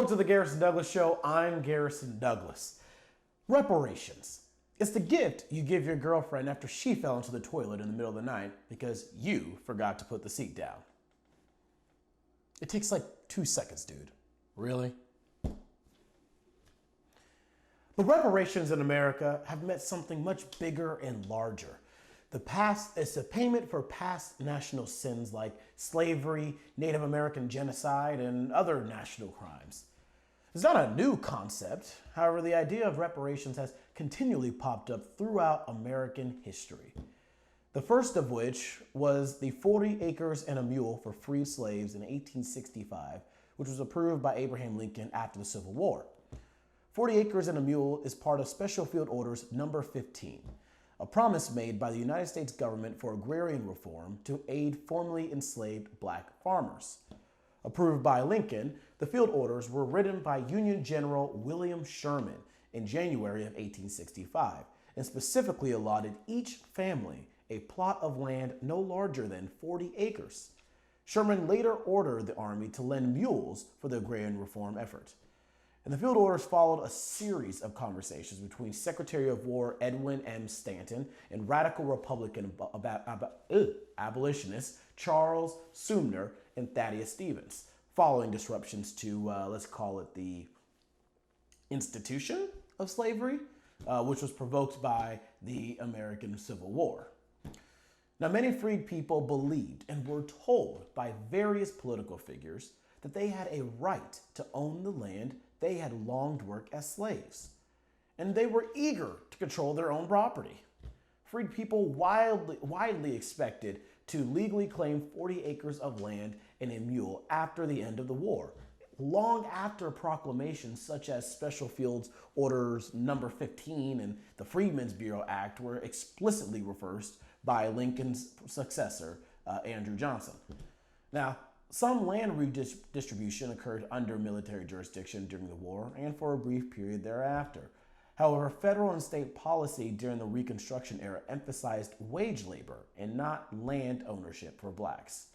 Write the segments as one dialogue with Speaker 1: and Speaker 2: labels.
Speaker 1: Welcome to the Garrison Douglas Show. I'm Garrison Douglas. Reparations. It's the gift you give your girlfriend after she fell into the toilet in the middle of the night because you forgot to put the seat down. It takes like 2 seconds, dude. Really? But reparations in America have meant something much bigger and larger. It's a payment for past national sins like slavery, Native American genocide, and other national crimes. It's not a new concept. However, the idea of reparations has continually popped up throughout American history. The first of which was the 40 acres and a mule for free slaves in 1865, which was approved by Abraham Lincoln after the Civil War. 40 acres and a mule is part of Special Field Orders Number 15. A promise made by the United States government for agrarian reform to aid formerly enslaved black farmers. Approved by Lincoln, the field orders were written by Union General William Sherman in January of 1865 and specifically allotted each family a plot of land no larger than 40 acres. Sherman later ordered the Army to lend mules for the agrarian reform effort. And the field orders followed a series of conversations between Secretary of War Edwin M. Stanton and radical Republican abolitionist Charles Sumner and Thaddeus Stevens, following disruptions to, let's call it the institution of slavery, which was provoked by the American Civil War. Now, many freed people believed and were told by various political figures that they had a right to own the land they had longed work as slaves, and they were eager to control their own property. Freed people widely expected to legally claim 40 acres of land and a mule after the end of the war, long after proclamations such as Special Fields Orders Number 15 and the Freedmen's Bureau Act were explicitly reversed by Lincoln's successor, Andrew Johnson. Now, some land redistribution occurred under military jurisdiction during the war and for a brief period thereafter. However, federal and state policy during the Reconstruction era emphasized wage labor and not land ownership for blacks.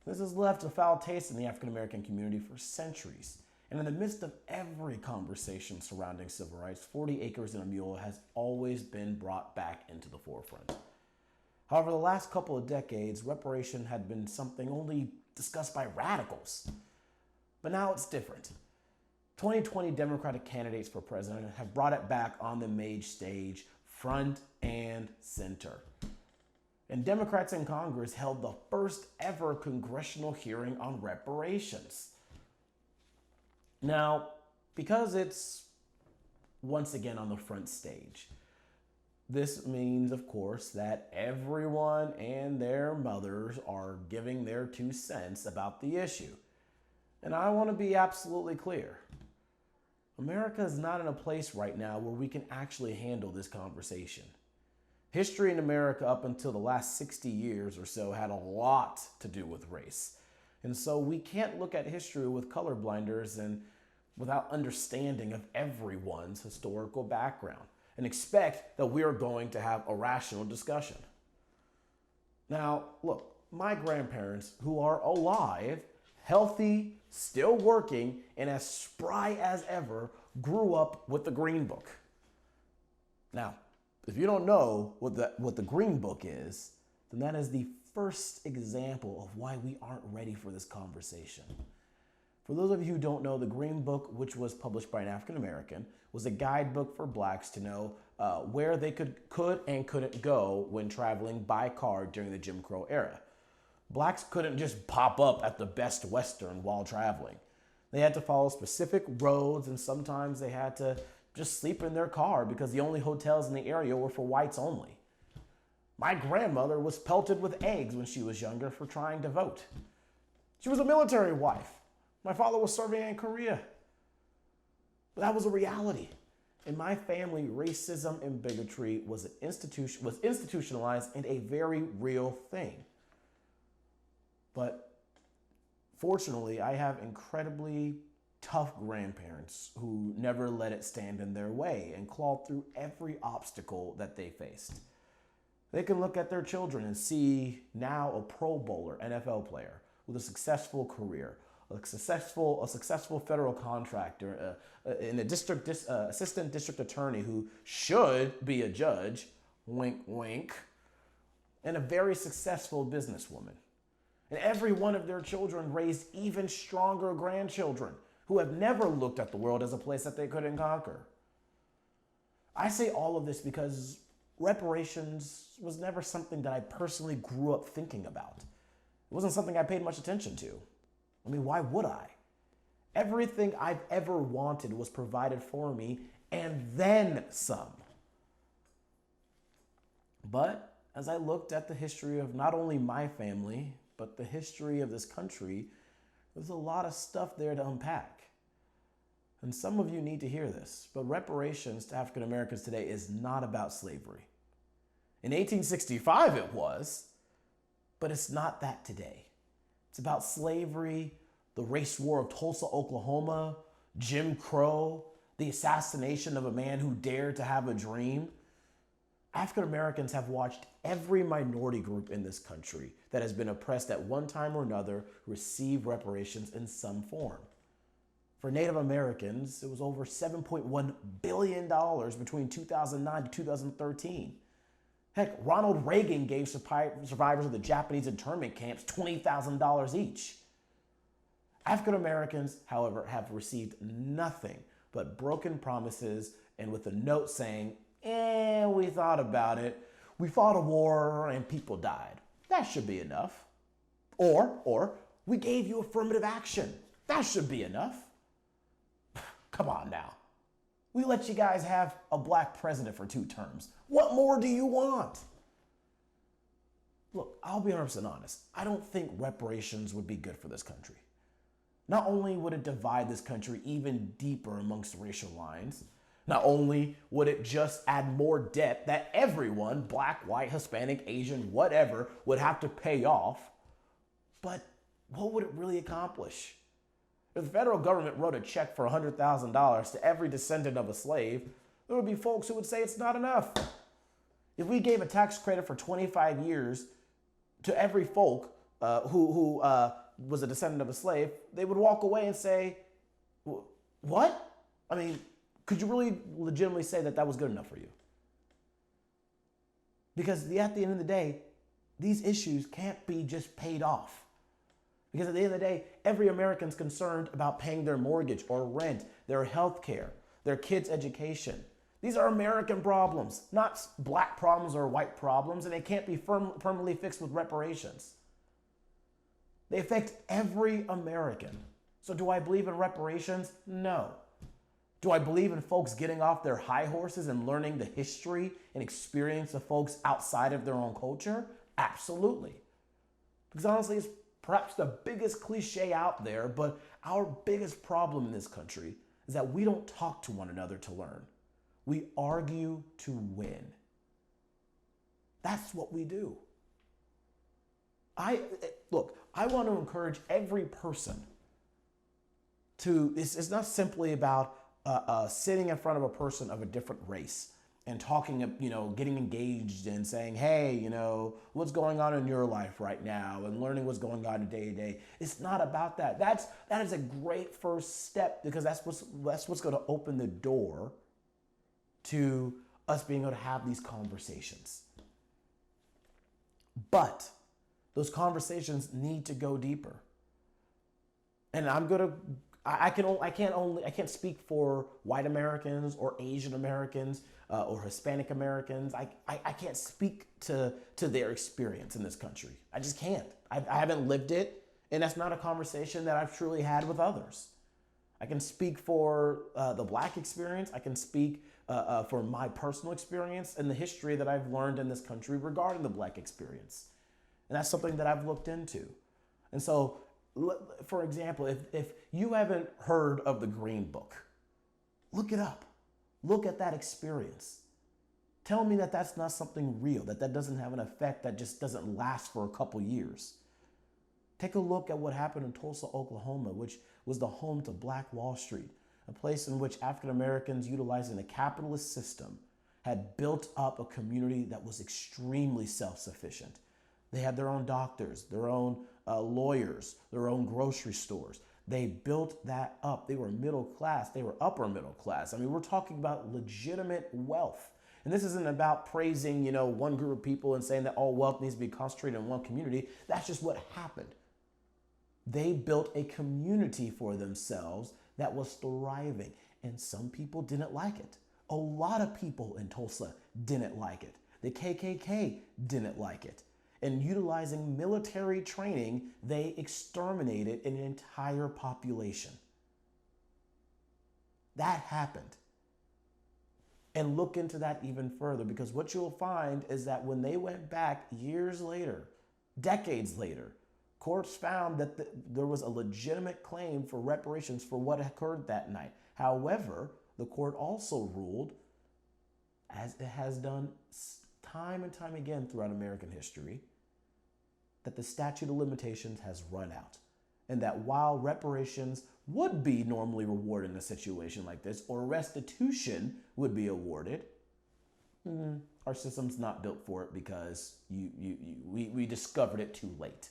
Speaker 1: This has left a foul taste in the African American community for centuries. And in the midst of every conversation surrounding civil rights, 40 acres and a mule has always been brought back into the forefront. However, the last couple of decades, reparation had been something only discussed by radicals. But now it's different. 2020 Democratic candidates for president have brought it back on the main stage, front and center. And Democrats in Congress held the first ever congressional hearing on reparations. Now, because it's once again on the front stage, this means, of course, that everyone and their mothers are giving their 2 cents about the issue. And I want to be absolutely clear. America is not in a place right now where we can actually handle this conversation. History in America up until the last 60 years or so had a lot to do with race. And so we can't look at history with color blinders and without understanding of everyone's historical background and expect that we are going to have a rational discussion. Now, look, my grandparents, who are alive, healthy, still working, and as spry as ever, grew up with the Green Book. Now, if you don't know what the Green Book is, then that is the first example of why we aren't ready for this conversation. For those of you who don't know, the Green Book, which was published by an African American, was a guidebook for blacks to know where they could and couldn't go when traveling by car during the Jim Crow era. Blacks couldn't just pop up at the Best Western while traveling. They had to follow specific roads, and sometimes they had to just sleep in their car because the only hotels in the area were for whites only. My grandmother was pelted with eggs when she was younger for trying to vote. She was a military wife. My father was serving in Korea. But that was a reality. In my family, racism and bigotry was institutionalized and a very real thing. But fortunately, I have incredibly tough grandparents who never let it stand in their way and clawed through every obstacle that they faced. They can look at their children and see now a Pro Bowler, NFL player, with a successful career, a successful federal contractor, and a assistant district attorney who should be a judge, wink, wink, and a very successful businesswoman. And every one of their children raised even stronger grandchildren who have never looked at the world as a place that they couldn't conquer. I say all of this because reparations was never something that I personally grew up thinking about. It wasn't something I paid much attention to. I mean, why would I? Everything I've ever wanted was provided for me, and then some. But as I looked at the history of not only my family, but the history of this country, there's a lot of stuff there to unpack. And some of you need to hear this, but reparations to African Americans today is not about slavery. In 1865 it was, but it's not that today. It's about slavery, the race war of Tulsa, Oklahoma, Jim Crow, the assassination of a man who dared to have a dream. African Americans have watched every minority group in this country that has been oppressed at one time or another receive reparations in some form. For Native Americans, it was over $7.1 billion between 2009 to 2013. Heck, Ronald Reagan gave survivors of the Japanese internment camps $20,000 each. African Americans, however, have received nothing but broken promises and with a note saying, we thought about it. We fought a war and people died. That should be enough. Or we gave you affirmative action. That should be enough. Come on now. We let you guys have a black president for 2 terms. What more do you want? Look, I'll be 100% honest. I don't think reparations would be good for this country. Not only would it divide this country even deeper amongst racial lines, not only would it just add more debt that everyone, black, white, Hispanic, Asian, whatever, would have to pay off, but what would it really accomplish? If the federal government wrote a check for $100,000 to every descendant of a slave, there would be folks who would say it's not enough. If we gave a tax credit for 25 years to every folk who was a descendant of a slave, they would walk away and say, what? I mean, could you really legitimately say that that was good enough for you? Because at the end of the day, these issues can't be just paid off. Because at the end of the day, every American's concerned about paying their mortgage or rent, their health care, their kids' education. These are American problems, not black problems or white problems, and they can't be permanently fixed with reparations. They affect every American. So do I believe in reparations? No. Do I believe in folks getting off their high horses and learning the history and experience of folks outside of their own culture? Absolutely. Because honestly, it's perhaps the biggest cliche out there, but our biggest problem in this country is that we don't talk to one another to learn. We argue to win. That's what we do. I want to encourage every person to, it's not simply about sitting in front of a person of a different race and talking, getting engaged and saying, hey, what's going on in your life right now and learning what's going on day to day. It's not about that. That is a great first step because that's what's going to open the door to us being able to have these conversations. But those conversations need to go deeper. And I can't speak for white Americans or Asian Americans or Hispanic Americans. I can't speak to their experience in this country. I just can't. I haven't lived it, and that's not a conversation that I've truly had with others. I can speak for the black experience. I can speak for my personal experience and the history that I've learned in this country regarding the black experience. And that's something that I've looked into. And so, for example, if you haven't heard of the Green Book, look it up. Look at that experience. Tell me that that's not something real, that doesn't have an effect that just doesn't last for a couple years. Take a look at what happened in Tulsa, Oklahoma, which was the home to Black Wall Street, a place in which African Americans utilizing the capitalist system had built up a community that was extremely self-sufficient. They had their own doctors, their own lawyers, their own grocery stores. They built that up. They were middle class. They were upper middle class. I mean, we're talking about legitimate wealth. And this isn't about praising, one group of people and saying that all wealth needs to be concentrated in one community. That's just what happened. They built a community for themselves that was thriving. And some people didn't like it. A lot of people in Tulsa didn't like it. The KKK didn't like it. And utilizing military training, they exterminated an entire population. That happened. And look into that even further, because what you'll find is that when they went back years later, decades later, courts found that there was a legitimate claim for reparations for what occurred that night. However, the court also ruled, as it has done time and time again throughout American history, that the statute of limitations has run out. And that while reparations would be normally rewarded in a situation like this, or restitution would be awarded, our system's not built for it because we discovered it too late.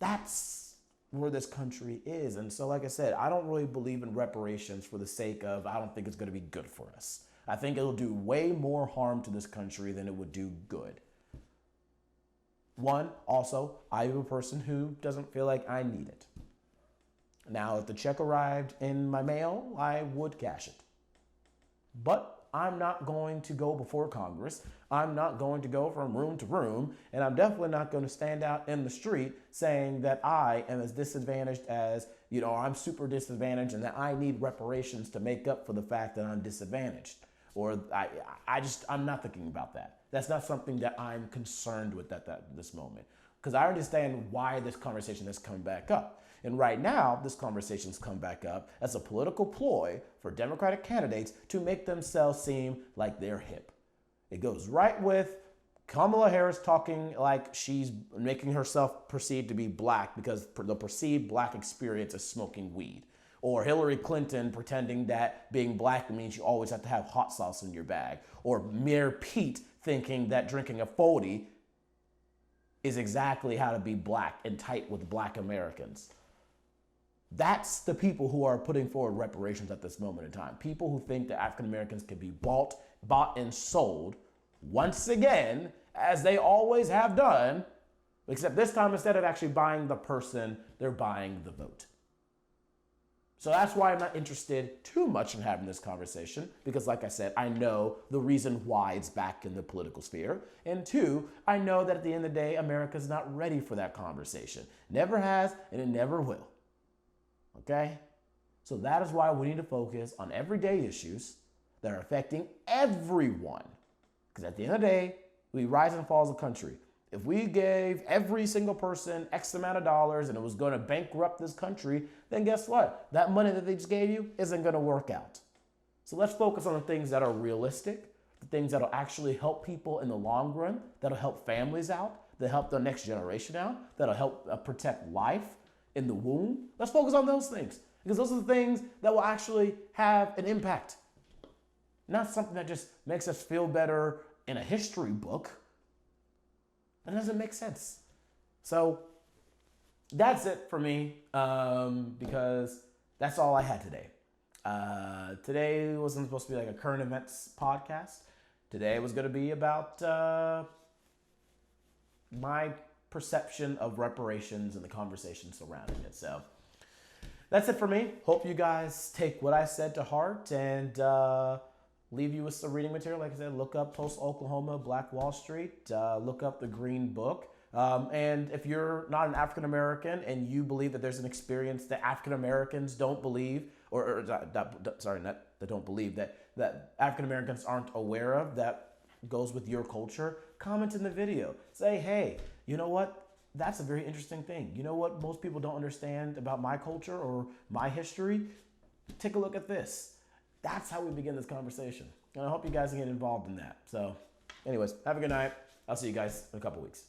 Speaker 1: That's where this country is. And so, like I said, I don't really believe in reparations for the sake of, I don't think it's going to be good for us. I think it'll do way more harm to this country than it would do good. One, also, I'm a person who doesn't feel like I need it. Now, if the check arrived in my mail, I would cash it. But I'm not going to go before Congress. I'm not going to go from room to room. And I'm definitely not going to stand out in the street saying that I am as disadvantaged as, I'm super disadvantaged and that I need reparations to make up for the fact that I'm disadvantaged. Or I'm not thinking about that. That's not something that I'm concerned with at this moment. Because I understand why this conversation has come back up. And right now, this conversation's come back up as a political ploy for Democratic candidates to make themselves seem like they're hip. It goes right with Kamala Harris talking like she's making herself perceived to be black because the perceived black experience is smoking weed. Or Hillary Clinton pretending that being black means you always have to have hot sauce in your bag. Or Mayor Pete thinking that drinking a 40 is exactly how to be black and tight with black Americans. That's the people who are putting forward reparations at this moment in time. People who think that African Americans can be bought and sold once again, as they always have done, except this time instead of actually buying the person, they're buying the vote. So that's why I'm not interested too much in having this conversation, because like I said, I know the reason why it's back in the political sphere. And two, I know that at the end of the day, America's not ready for that conversation. Never has, and it never will. Okay? So that is why we need to focus on everyday issues that are affecting everyone. Because at the end of the day, we rise and fall as a country. If we gave every single person X amount of dollars and it was going to bankrupt this country, then guess what? That money that they just gave you isn't going to work out. So let's focus on the things that are realistic, the things that will actually help people in the long run, that'll help families out, that'll help the next generation out, that'll help protect life in the womb. Let's focus on those things, because those are the things that will actually have an impact. Not something that just makes us feel better in a history book. That doesn't make sense. So that's it for me, because that's all I had today. Today wasn't supposed to be like a current events podcast. Today was going to be about my perception of reparations and the conversation surrounding it. So that's it for me. Hope you guys take what I said to heart and leave you with some reading material. Like I said, look up Tulsa, Oklahoma, Black Wall Street. Look up the Green Book. And if you're not an African American and you believe that there's an experience that African Americans don't believe, that don't believe, that African Americans aren't aware of, that goes with your culture, comment in the video. Say, hey, you know what? That's a very interesting thing. You know what most people don't understand about my culture or my history? Take a look at this. That's how we begin this conversation. And I hope you guys get involved in that. So anyways, have a good night. I'll see you guys in a couple weeks.